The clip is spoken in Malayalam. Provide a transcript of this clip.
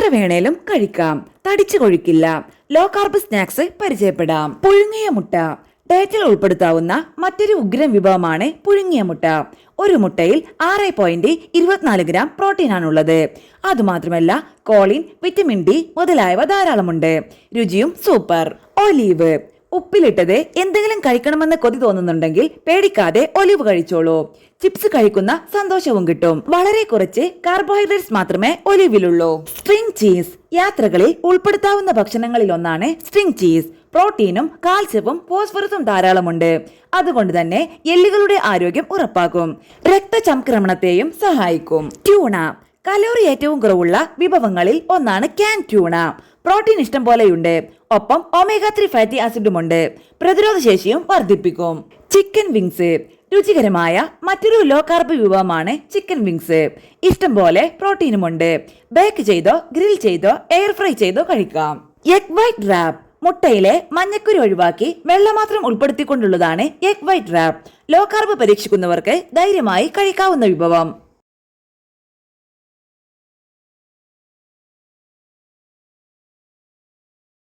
എത്ര വേണേലും കഴിക്കാം, തടിച്ചു കൊഴിക്കില്ല. ലോ കാർബ് സ്നാക്സ് പരിചയപ്പെടാം. പുഴുങ്ങിയ മുട്ട ഡയറ്റിൽ ഉൾപ്പെടുത്താവുന്ന മറ്റൊരു ഉഗ്രൻ വിഭവമാണ് പുഴുങ്ങിയ മുട്ട. ഒരു മുട്ടയിൽ 6.24 ഗ്രാം പ്രോട്ടീനാണുള്ളത്. അതുമാത്രമല്ല കോളിൻ, വിറ്റമിൻ ഡി മുതലായവ ധാരാളമുണ്ട്. രുചിയും സൂപ്പർ. ഒലീവ് ഉപ്പിലിട്ടത് എന്തെങ്കിലും കഴിക്കണമെന്ന് കൊതി തോന്നുന്നുണ്ടെങ്കിൽ പേടിക്കാതെ ഒലിവ് കഴിച്ചോളൂ. ചിപ്സ് കഴിക്കുന്ന സന്തോഷവും കിട്ടും. വളരെ കുറച്ച് കാർബോഹൈഡ്രേറ്റ്സ് മാത്രമേ ഒലിവിലുള്ളൂ. സ്ട്രിംഗ് ചീസ് യാത്രകളിൽ ഉൾപ്പെടുത്താവുന്ന ഭക്ഷണങ്ങളിൽ ഒന്നാണ് സ്ട്രിംഗ് ചീസ്. പ്രോട്ടീനും കാൽസ്യവും ഫോസ്ഫറസും ധാരാളമുണ്ട്. അതുകൊണ്ട് തന്നെ എല്ലുകളുടെ ആരോഗ്യം ഉറപ്പാക്കും. രക്തചംക്രമണത്തെയും സഹായിക്കും. ട്യൂണ കലോറി ഏറ്റവും കുറവുള്ള വിഭവങ്ങളിൽ ഒന്നാണ് ക്യാൻ ട്യൂണ. പ്രോട്ടീൻ ഇഷ്ടം പോലെയുണ്ട്. ഒപ്പം ഒമേഗ 3 ഫാറ്റി ആസിഡുമുണ്ട്. പ്രതിരോധ ശേഷിയും വർദ്ധിപ്പിക്കും. ചിക്കൻ വിങ്സ് രുചികരമായ മറ്റൊരു ലോ കാർബ് വിഭവമാണ് ചിക്കൻ വിങ്സ്. ഇഷ്ടം പോലെ പ്രോട്ടീനുമുണ്ട്. ബേക്ക് ചെയ്തോ ഗ്രിൽ ചെയ്തോ എയർ ഫ്രൈ ചെയ്തോ കഴിക്കാം. എഗ് വൈറ്റ് റാപ്പ് മുട്ടയിലെ മഞ്ഞക്കുരു ഒഴിവാക്കി വെള്ള മാത്രം ഉൾപ്പെടുത്തിക്കൊണ്ടുള്ളതാണ് egg white wrap. Low carb പരീക്ഷിക്കുന്നവർക്ക് ധൈര്യമായി കഴിക്കാവുന്ന വിഭവം.